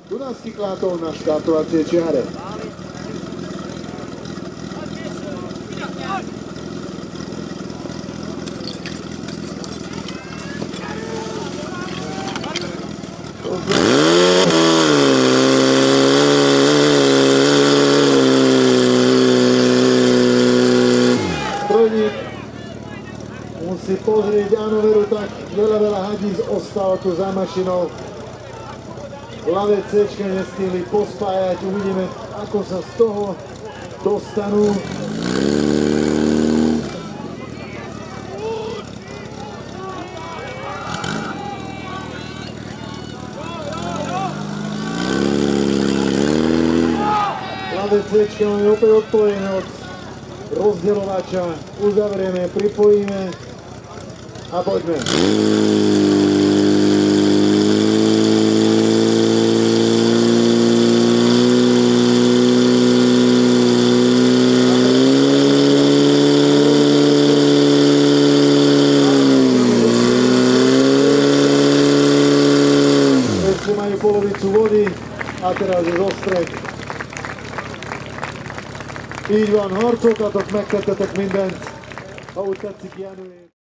Dunajský Klátov na štartovacie čiare. Strojník musí pozrieť, áno, veru, tak veľa hadíc ostalo tu za mašinou. Ľavé C-čka nestihli pospájať, uvidíme, ako sa z toho dostanú. Ľavé C-čka máme opäť odpojené od rozdeľovača, uzavrieme, pripojíme a poďme. Ešte majú polovicu vody a teraz je zostrek. Így van, harcoltatok, megtettetek mindent, ahogy tetszik, János.